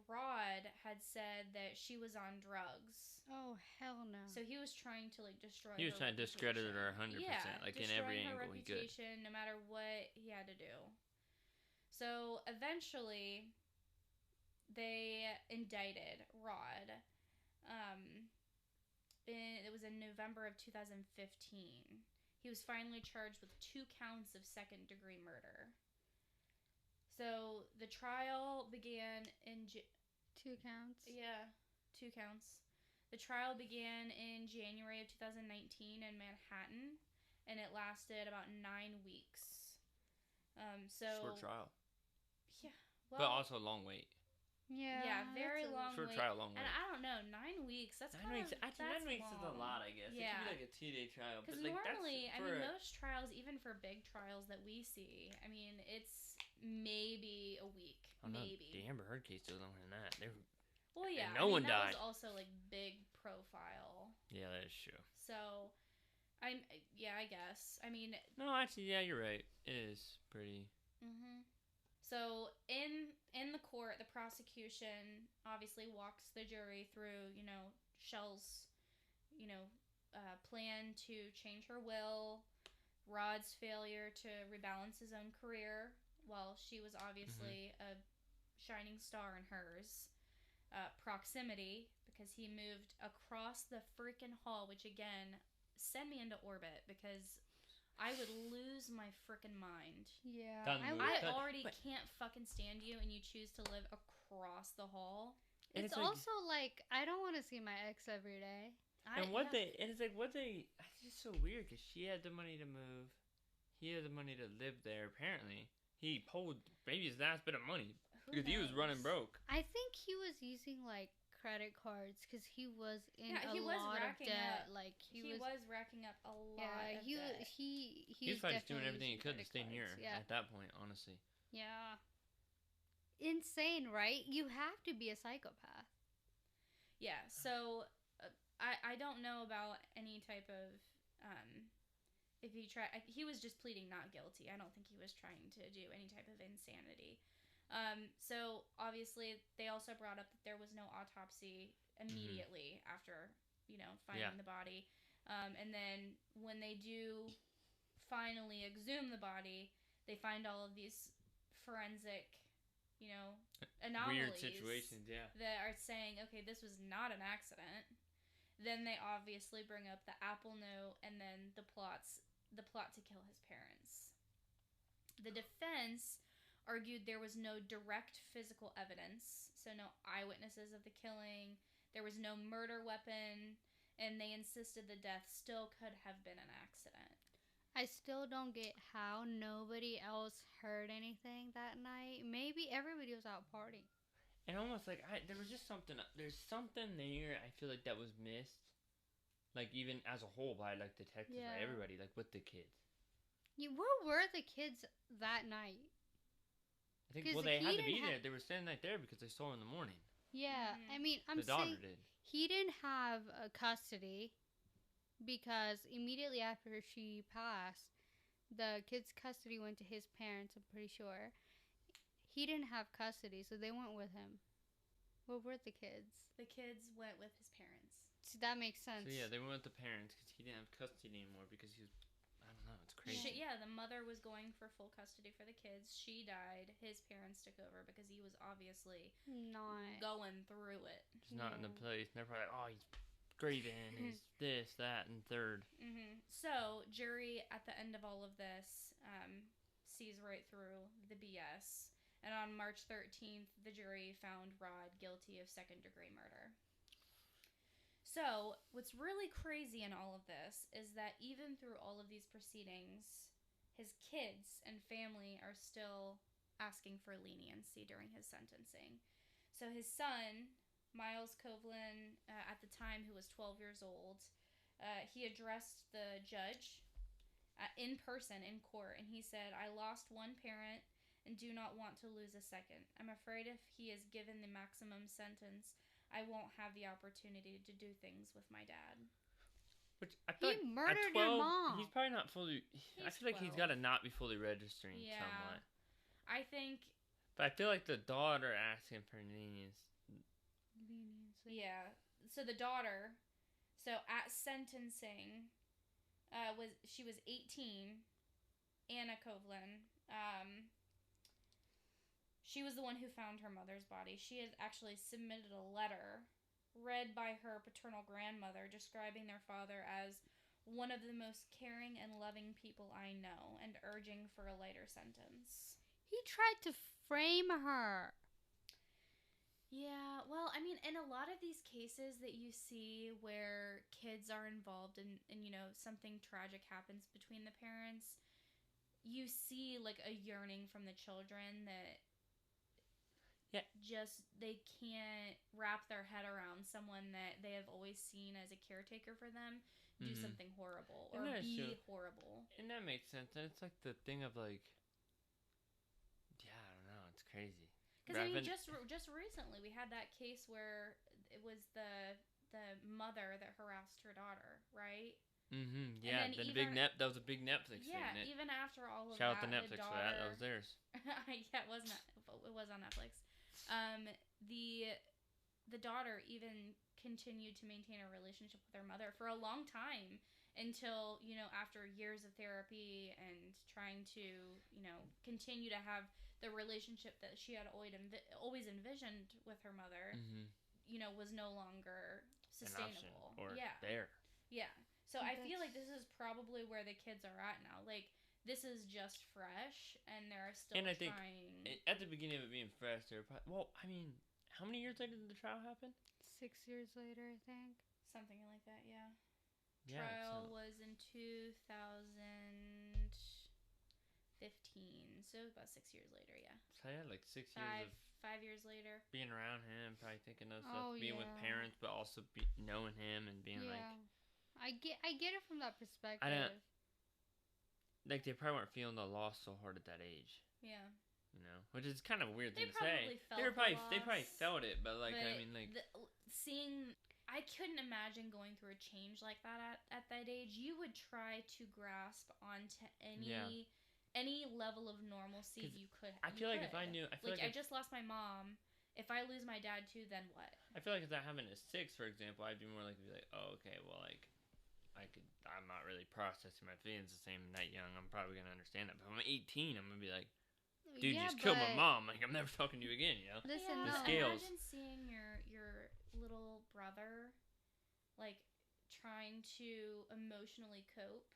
Speaker 1: Rod had said that she was on drugs.
Speaker 3: Oh, hell no.
Speaker 1: So he was trying to, like, destroy her.
Speaker 2: He was trying to discredit her 100%, like in every angle he could.
Speaker 1: No matter what he had to do. So eventually, they indicted Rod. It was in November of 2015. He was finally charged with 2 counts of second-degree murder. So the trial began in
Speaker 3: 2 counts?
Speaker 1: Yeah, 2 counts. The trial began in January of 2019 in Manhattan, and it lasted about 9 weeks.
Speaker 2: Short trial.
Speaker 1: Yeah.
Speaker 2: Well, but also a long wait.
Speaker 1: Yeah, very long
Speaker 2: short
Speaker 1: wait.
Speaker 2: Trial, long wait.
Speaker 1: And I don't know, 9 weeks. That's
Speaker 2: 9 weeks. Actually, 9 weeks
Speaker 1: long.
Speaker 2: is a lot, I guess.
Speaker 1: Yeah.
Speaker 2: It could be like a 2-day trial.
Speaker 1: Because
Speaker 2: like,
Speaker 1: normally, I mean, most trials, even for big trials that we see, I mean, it's maybe a week.
Speaker 2: Oh,
Speaker 1: maybe.
Speaker 2: No, the Amber Heard case was longer than that.
Speaker 1: Well, yeah.
Speaker 2: No one died.
Speaker 1: That was also like big profile.
Speaker 2: Yeah, that is true.
Speaker 1: So, I guess. I mean.
Speaker 2: No, actually, yeah, you're right. It is pretty.
Speaker 1: Mhm. So in the court, the prosecution obviously walks the jury through, Shele's, plan to change her will, Rod's failure to rebalance his own career, while she was obviously a shining star in hers, proximity, because he moved across the freaking hall, which again, send me into orbit, because I would lose my frickin' mind.
Speaker 3: Yeah.
Speaker 1: I already can't fucking stand you, and you choose to live across the hall.
Speaker 3: It's also like, I don't want to see my ex every day.
Speaker 2: It's just so weird, because she had the money to move. He had the money to live there, apparently. He pulled maybe his last bit of money, because he was running broke.
Speaker 3: I think he was using, like, credit cards because he was in a lot of debt. Like he was
Speaker 1: racking up a lot. Yeah,
Speaker 3: he
Speaker 2: was probably just doing everything he could to stay near at that point. Honestly.
Speaker 3: Yeah. Insane, right? You have to be a psychopath.
Speaker 1: Yeah. So I don't know about any type of if he was just pleading not guilty. I don't think he was trying to do any type of insanity. So obviously they also brought up that there was no autopsy immediately after, finding the body. And then when they do finally exhume the body, they find all of these forensic, anomalies.
Speaker 2: Weird situations, yeah.
Speaker 1: That are saying, okay, this was not an accident. Then they obviously bring up the Apple note and then the plot to kill his parents. The defense argued there was no direct physical evidence, so no eyewitnesses of the killing, there was no murder weapon, and they insisted the death still could have been an accident.
Speaker 3: I still don't get how nobody else heard anything that night. Maybe everybody was out partying.
Speaker 2: And almost like, there was just something, there's something there I feel like that was missed, like even as a whole by like detectives, by everybody, like with the kids.
Speaker 3: Where were the kids that night?
Speaker 2: I think, they had to be there. They were standing right there because they saw her in the morning.
Speaker 3: Yeah, I mean,
Speaker 2: the daughter did.
Speaker 3: He didn't have custody because immediately after she passed, the kid's custody went to his parents, I'm pretty sure. He didn't have custody, so they went with him. Where were the kids?
Speaker 1: The kids went with his parents.
Speaker 3: So that makes sense.
Speaker 2: So yeah, they went with the parents because he didn't have custody anymore because he was... I don't know, it's crazy.
Speaker 1: The mother was going for full custody for the kids. She died. His parents took over because he was obviously
Speaker 3: not
Speaker 1: going through it.
Speaker 2: He's not in the place. And they're probably like, oh, he's Graven, his this, that, and third.
Speaker 1: So, jury, at the end of all of this, sees right through the BS. And on March 13th, the jury found Rod guilty of second-degree murder. So, what's really crazy in all of this is that even through all of these proceedings, his kids and family are still asking for leniency during his sentencing. So, his son, Miles Covlin, at the time, who was 12 years old, he addressed the judge in person in court, and he said, "I lost one parent and do not want to lose a second. I'm afraid if he is given the maximum sentence, I won't have the opportunity to do things with my dad."
Speaker 2: Which I feel
Speaker 3: He
Speaker 2: like
Speaker 3: murdered
Speaker 2: at
Speaker 3: your
Speaker 2: 12,
Speaker 3: mom.
Speaker 2: he's probably not fully. I feel like he's
Speaker 1: 12.
Speaker 2: got to not be fully registering
Speaker 1: Yeah.
Speaker 2: somewhat.
Speaker 1: I think,
Speaker 2: But I feel like the daughter asking for leniency.
Speaker 1: yeah. So the daughter, at sentencing, she was 18, Anna Covlin. She was the one who found her mother's body. She had actually submitted a letter read by her paternal grandmother describing their father as one of the most caring and loving people I know and urging for a lighter sentence.
Speaker 3: He tried to frame her.
Speaker 1: Yeah, well, I mean, in a lot of these cases that you see where kids are involved and something tragic happens between the parents, you see, like, a yearning from the children that they can't wrap their head around someone that they have always seen as a caretaker for them do something horrible or be horrible.
Speaker 2: And that makes sense. And it's like the thing of, like, yeah, I don't know. It's crazy.
Speaker 1: Because, I mean, just recently we had that case where it was the mother that harassed her daughter, right?
Speaker 2: Yeah, that was a big Netflix thing.
Speaker 1: Yeah, even after all of
Speaker 2: shout
Speaker 1: that,
Speaker 2: out to Netflix for that. That was theirs.
Speaker 1: Yeah, it was on Netflix. The daughter even continued to maintain a relationship with her mother for a long time until, after years of therapy and trying to, continue to have the relationship that she had always envisioned with her mother, was no longer sustainable.
Speaker 2: Or there.
Speaker 1: Yeah. So I feel like this is probably where the kids are at now. Like, this is just fresh, and they're still trying.
Speaker 2: And I think at the beginning of it being fresh, they're probably, well, I mean, how many years later did the trial happen?
Speaker 3: 6 years later, I think.
Speaker 1: Something like that, yeah.
Speaker 2: Yeah,
Speaker 1: Trial was in 2015, so about 6 years later, yeah.
Speaker 2: So yeah, like 6 years of
Speaker 1: 5 years later.
Speaker 2: being around him, probably thinking of stuff, being with parents, but also knowing him and being like.
Speaker 3: I get it from that perspective.
Speaker 2: Like, they probably weren't feeling the loss so hard at that age.
Speaker 1: Yeah.
Speaker 2: Which is kind of a weird thing to say.
Speaker 1: They
Speaker 2: probably felt it, but like, I mean, like,
Speaker 1: I couldn't imagine going through a change like that at that age. You would try to grasp onto any level of normalcy you could.
Speaker 2: I feel like if I knew,
Speaker 1: I just lost my mom. If I lose my dad too, then what?
Speaker 2: I feel like if that happened at 6, for example, I'd be more likely to be like, oh, okay, well, like, I'm not really processing my feelings the same night young. I'm probably going to understand that. But when I'm 18, I'm going to be like, dude, you just killed my mom. Like, I'm never talking to you again,
Speaker 3: Listen,
Speaker 2: the scales.
Speaker 1: Imagine seeing your little brother, like, trying to emotionally cope.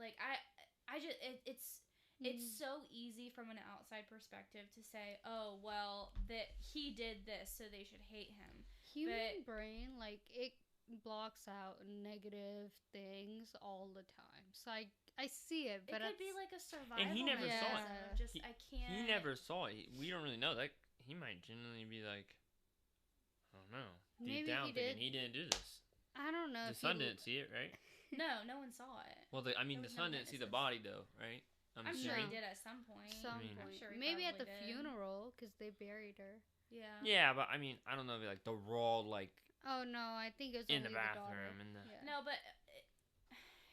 Speaker 1: Like, it's so easy from an outside perspective to say, oh, well, that he did this, so they should hate him.
Speaker 3: Human brain, like, it blocks out negative things all the time. So I see it, but
Speaker 1: it could be like a survival.
Speaker 2: And he never saw it.
Speaker 1: I can't.
Speaker 2: He never saw it. We don't really know. Like, he might genuinely be like, I don't know, deep down thinking he didn't do this.
Speaker 3: I don't know.
Speaker 2: The son didn't see it, right?
Speaker 1: No one saw it.
Speaker 2: Well, the son didn't see the body though, right?
Speaker 1: I'm sure he did at some point.
Speaker 3: I'm sure maybe at the funeral because they buried her.
Speaker 1: Yeah.
Speaker 2: Yeah, but I mean, I don't know if like the raw like.
Speaker 3: Oh no, I think it was
Speaker 2: in
Speaker 3: only
Speaker 2: the bathroom and
Speaker 1: No, but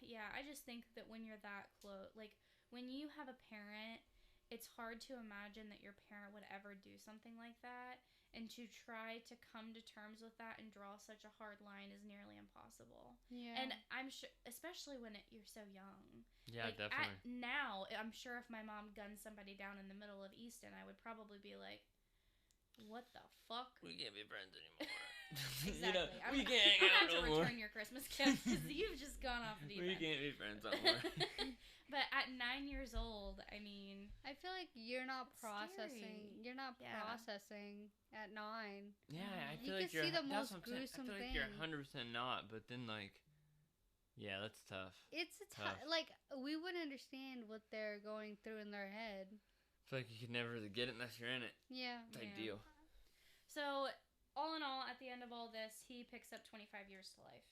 Speaker 1: I just think that when you're that close, like when you have a parent, it's hard to imagine that your parent would ever do something like that, and to try to come to terms with that and draw such a hard line is nearly impossible.
Speaker 3: Yeah.
Speaker 1: And I'm sure, especially when you're so young.
Speaker 2: Yeah, like, definitely.
Speaker 1: Now, I'm sure if my mom gunned somebody down in the middle of Easton, I would probably be like, what the fuck?
Speaker 2: We can't be friends anymore.
Speaker 1: Exactly.
Speaker 2: We can't hang out no more.
Speaker 1: Return your Christmas gift because you've just gone off the deep
Speaker 2: We
Speaker 1: end.
Speaker 2: can't be friends anymore.
Speaker 1: But at 9 years old, I mean,
Speaker 3: I feel like you're not
Speaker 1: scary.
Speaker 3: processing. You're not
Speaker 1: Yeah.
Speaker 3: processing at 9.
Speaker 2: Yeah, I
Speaker 3: You
Speaker 2: feel like
Speaker 3: can
Speaker 2: you're.
Speaker 3: see the
Speaker 2: that's
Speaker 3: most
Speaker 2: what I'm saying.
Speaker 3: gruesome
Speaker 2: I feel like you're
Speaker 3: thing.
Speaker 2: 100% not, but then like, yeah, that's tough.
Speaker 3: It's a
Speaker 2: Tough.
Speaker 3: like we wouldn't understand what they're going through in their head.
Speaker 2: I feel like you could never really get it unless you're in it.
Speaker 3: Yeah.
Speaker 2: Type
Speaker 1: Yeah.
Speaker 2: deal.
Speaker 1: So all in all, at the end of all this, he picks up 25 years to life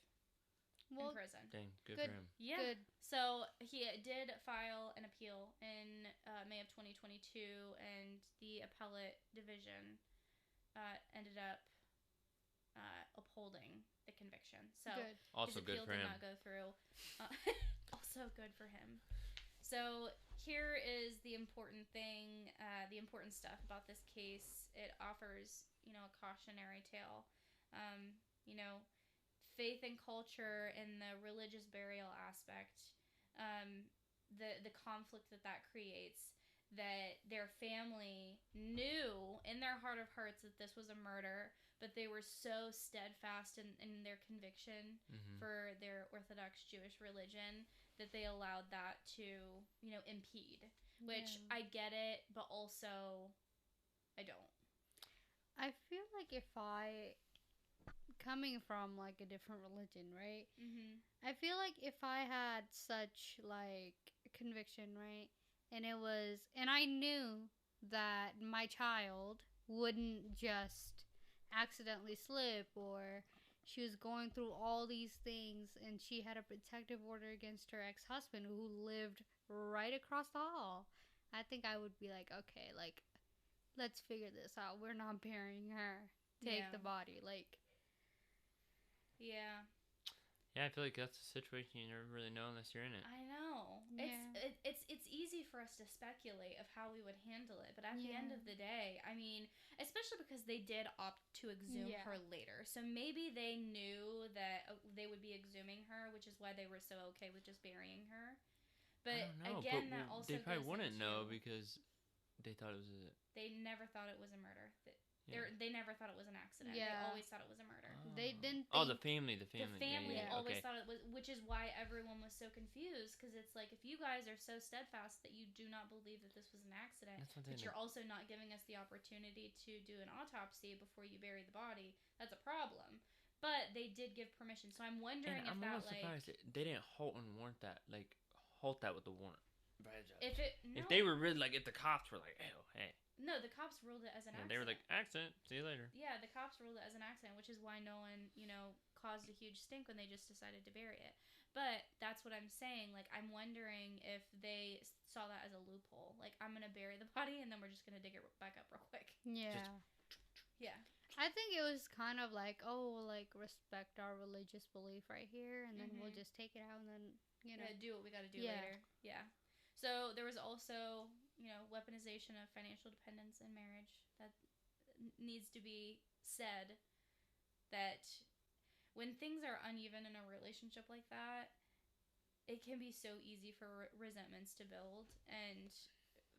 Speaker 3: Well,
Speaker 1: in prison.
Speaker 2: Dang, good
Speaker 3: Good.
Speaker 2: for him.
Speaker 1: Yeah.
Speaker 3: good.
Speaker 1: So he did file an appeal in May of 2022, and the appellate division ended up upholding the conviction. So
Speaker 3: Good.
Speaker 2: Also
Speaker 1: his
Speaker 2: good
Speaker 1: appeal
Speaker 2: for
Speaker 1: did
Speaker 2: him.
Speaker 1: not go through. Also good for him. So here is the important thing, the important stuff about this case. It offers, a cautionary tale. Faith and culture and the religious burial aspect, the conflict that creates, that their family knew in their heart of hearts that this was a murder, but they were so steadfast in their conviction for their Orthodox Jewish religion that they allowed that to, impede. Which I get it, but also I don't.
Speaker 3: I feel like if I, coming from like a different religion, right?
Speaker 1: Mm-hmm.
Speaker 3: I feel like if I had such like conviction, right? And I knew that my child wouldn't just accidentally slip, or she was going through all these things and she had a protective order against her ex-husband who lived right across the hall. I think I would be like, okay, like, let's figure this out. We're not burying her. Take the body. Like,
Speaker 1: yeah.
Speaker 2: Yeah, I feel like that's a situation you never really know unless you're in it.
Speaker 1: I know.
Speaker 3: Yeah.
Speaker 1: It's easy for us to speculate of how we would handle it, but at the end of the day, I mean, especially because they did opt to exhume her later, so maybe they knew that they would be exhuming her, which is why they were so okay with just burying her. But
Speaker 2: I don't know,
Speaker 1: again,
Speaker 2: but
Speaker 1: that also
Speaker 2: they probably
Speaker 1: goes
Speaker 2: wouldn't know
Speaker 1: into-
Speaker 2: because they thought it was a.
Speaker 1: They never thought it was a murder.
Speaker 2: Yeah.
Speaker 1: They never thought it was an accident.
Speaker 3: Yeah.
Speaker 1: They always thought it was a murder.
Speaker 3: they didn't think...
Speaker 2: Oh, the family.
Speaker 1: The family
Speaker 2: Yeah,
Speaker 1: always
Speaker 2: okay.
Speaker 1: thought it was, which is why everyone was so confused, because it's like, if you guys are so steadfast that you do not believe that this was an accident, but you're also not giving us the opportunity to do an autopsy before you bury the body, that's a problem. But they did give permission, so I'm wondering
Speaker 2: And I'm
Speaker 1: if
Speaker 2: almost surprised they didn't halt and warrant that, like, halt that with the warrant. If they were really, like, if the cops were like, oh, hey.
Speaker 1: No, the cops ruled it as an accident.
Speaker 2: They were like, accident, see you later.
Speaker 1: Yeah, the cops ruled it as an accident, which is why no one, caused a huge stink when they just decided to bury it. But that's what I'm saying. Like, I'm wondering if they saw that as a loophole. Like, I'm going to bury the body, and then we're just going to dig it back up real quick.
Speaker 3: Yeah.
Speaker 1: Yeah.
Speaker 3: I think it was kind of like, oh, like, respect our religious belief right here, and then we'll just take it out, and then,
Speaker 1: do what we got to do later. Yeah. So there was also, weaponization of financial dependence in marriage. That needs to be said, that when things are uneven in a relationship like that, it can be so easy for resentments to build and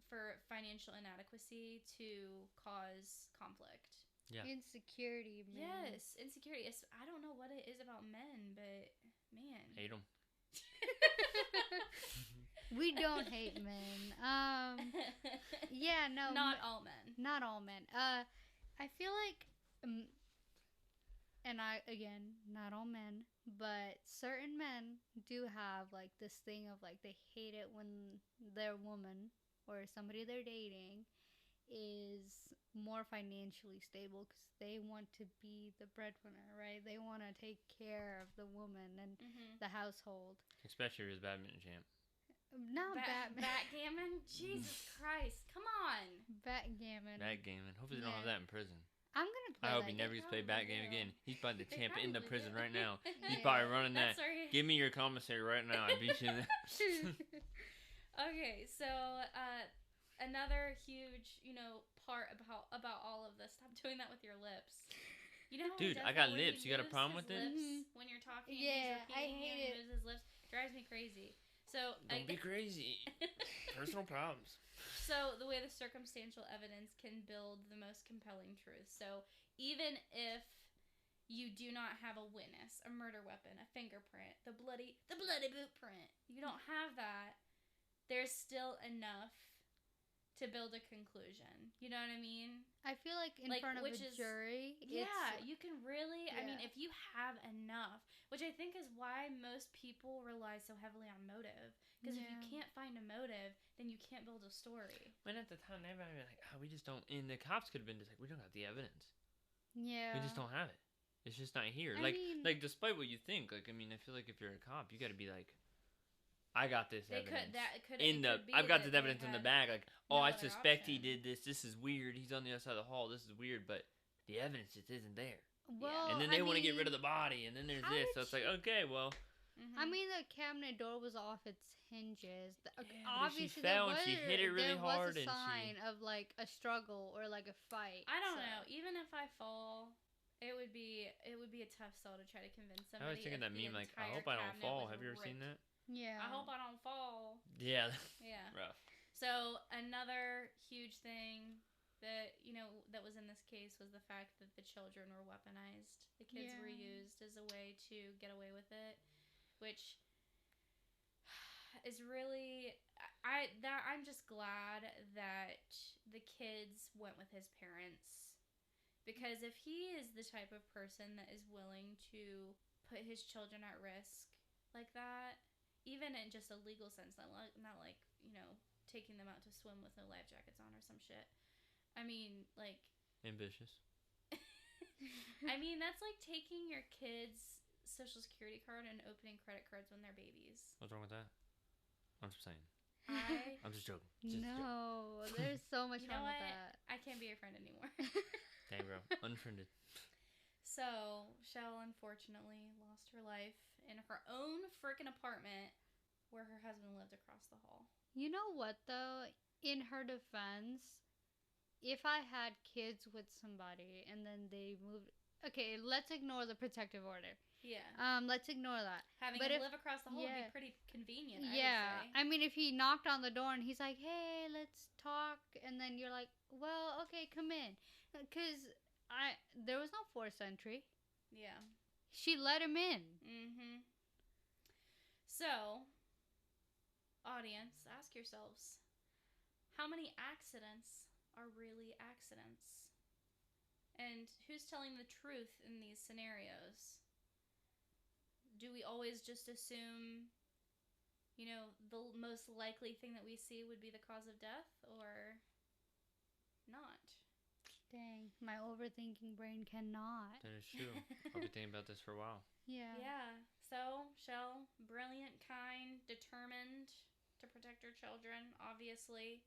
Speaker 1: for financial inadequacy to cause conflict.
Speaker 2: Yeah.
Speaker 3: Insecurity, man.
Speaker 1: Yes, insecurity. I don't know what it is about men, but man.
Speaker 2: Hate them.
Speaker 3: We don't hate men. Yeah, no.
Speaker 1: Not all men.
Speaker 3: Not all men. I feel like, and again, not all men, but certain men do have, like, this thing of, like, they hate it when their woman or somebody they're dating is more financially stable because they want to be the breadwinner, right? They want to take care of the woman and the household.
Speaker 2: Especially if he's a badminton champ.
Speaker 3: Not
Speaker 1: Backgammon? Jesus Christ. Come on.
Speaker 3: Backgammon.
Speaker 2: Backgammon. Hopefully they don't have that in prison.
Speaker 3: I'm going to play
Speaker 2: I hope he never gets to play backgammon again. He's probably the champ in the prison right now. He's probably running that. Give me your commissary right now. I beat you in that.
Speaker 1: Okay, so another huge, part about all of this. Stop doing that with your lips. You know how
Speaker 2: Dude, I got lips. You got a problem with it?
Speaker 1: When you're talking,
Speaker 3: yeah, I
Speaker 1: it.
Speaker 3: hate
Speaker 1: He moves his lips. Drives me crazy. So
Speaker 2: don't be crazy. Personal problems.
Speaker 1: So the way the circumstantial evidence can build the most compelling truth. So even if, you do not have a witness, a murder weapon, a fingerprint, the bloody boot print. You don't have that. There's still enough to build a conclusion. You know what I mean?
Speaker 3: I feel like in front of a jury,
Speaker 1: you can really.
Speaker 3: Yeah.
Speaker 1: I mean, if you have enough, which I think is why most people rely so heavily on motive. Because if you can't find a motive, then you can't build a story.
Speaker 2: And at the time, everybody was like, we just don't. And the cops could have been just like, we don't have the evidence.
Speaker 3: Yeah.
Speaker 2: We just don't have it. It's just not here.
Speaker 3: I mean,
Speaker 2: despite what you think, I feel like if you're a cop, you got to be like, I got this evidence. I've got this evidence in the bag. Like, I suspect he did this. This is weird. He's on the other side of the hall. This is weird, but the evidence just isn't there.
Speaker 3: Well,
Speaker 2: and then they want to get rid of the body, and then there's this. So it's like, okay, well.
Speaker 1: Mm-hmm.
Speaker 3: I mean, the cabinet door was off its hinges.
Speaker 2: she
Speaker 3: Obviously,
Speaker 2: fell and she hit it really hard.
Speaker 3: There was a sign of like a struggle or like a fight.
Speaker 1: I don't know. Even if I fall, it would be a tough sell to try to convince somebody.
Speaker 2: I was thinking that meme like, I hope I don't fall. Have you ever seen that?
Speaker 3: Yeah.
Speaker 1: I hope I don't fall.
Speaker 2: Yeah.
Speaker 1: Yeah.
Speaker 2: Rough.
Speaker 1: So another huge thing that that was in this case was the fact that the children were weaponized. The kids were used as a way to get away with it, which is really I'm just glad that the kids went with his parents, because if he is the type of person that is willing to put his children at risk like that, even in just a legal sense, not like taking them out to swim with no life jackets on or some shit. I mean, like,
Speaker 2: ambitious.
Speaker 1: I mean, that's like taking your kid's social security card and opening credit cards when they're babies.
Speaker 2: What's wrong with that? I'm just saying. I'm just joking.
Speaker 3: There's so much wrong with that.
Speaker 1: I can't be your friend anymore.
Speaker 2: Dang, bro. Unfriended.
Speaker 1: So, Shele unfortunately lost her life in her own freaking apartment where her husband lived across the hall.
Speaker 3: You know what, though? In her defense, if I had kids with somebody and then they moved... Okay, let's ignore the protective order.
Speaker 1: Yeah.
Speaker 3: Let's ignore that.
Speaker 1: Having him live across the hall would be pretty convenient, I would say.
Speaker 3: I mean, if he knocked on the door and he's like, hey, let's talk, and then you're like, well, okay, come in. Because there was no forced entry.
Speaker 1: Yeah.
Speaker 3: She let him in.
Speaker 1: Mm-hmm. So, audience, ask yourselves, how many accidents are really accidents? And who's telling the truth in these scenarios? Do we always just assume, the most likely thing that we see would be the cause of death, or not? Dang,
Speaker 3: my overthinking brain cannot.
Speaker 2: That is true. I'll be thinking about this for a while.
Speaker 3: Yeah.
Speaker 1: Yeah. So, Shele, brilliant, kind, determined to protect her children, obviously.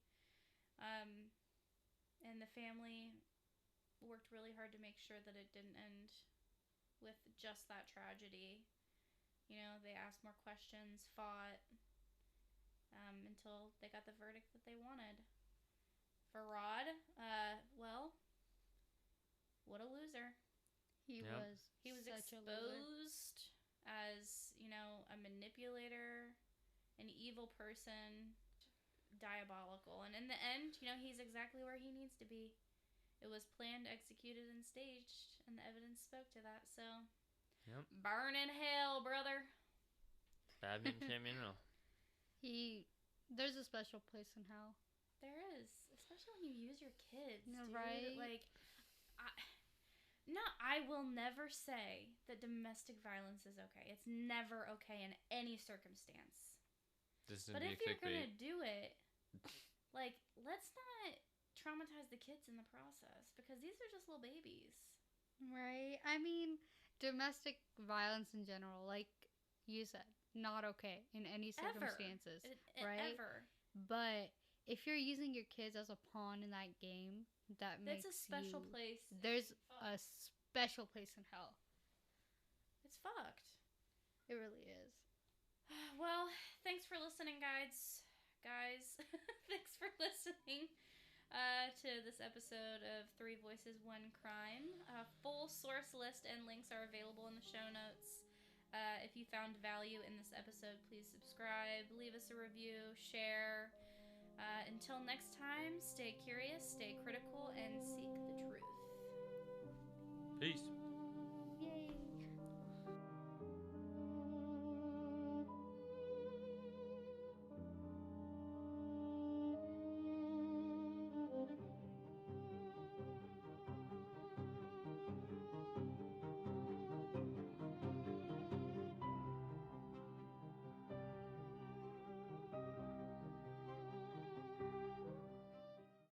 Speaker 1: And the family worked really hard to make sure that it didn't end with just that tragedy. They asked more questions, fought, until they got the verdict that they wanted. For Rod, well, what a loser.
Speaker 3: He was
Speaker 1: exposed as, a manipulator, an evil person, diabolical. And in the end, he's exactly where he needs to be. It was planned, executed, and staged, and the evidence spoke to that. So, burn in hell, brother.
Speaker 2: Badminton champion,
Speaker 3: There's a special place in hell.
Speaker 1: There is, especially when you use your kids, dude.
Speaker 3: Right?
Speaker 1: Like, I will never say that domestic violence is okay. It's never okay in any circumstance. But if you're gonna do it, like, let's not traumatize the kids in the process, because these are just little babies.
Speaker 3: Right? I mean, domestic violence in general, like you said, not okay in any circumstances. Right?
Speaker 1: Ever.
Speaker 3: But if you're using your kids as a pawn in that game,
Speaker 1: that's a special place.
Speaker 3: There's a special place in hell.
Speaker 1: It's fucked.
Speaker 3: It really is.
Speaker 1: Well, thanks for listening, guys. Thanks for listening to this episode of Three Voices, One Crime. Full source list and links are available in the show notes. If you found value in this episode, please subscribe, leave us a review, share. Until next time, stay curious, stay critical, and seek the truth.
Speaker 2: Peace.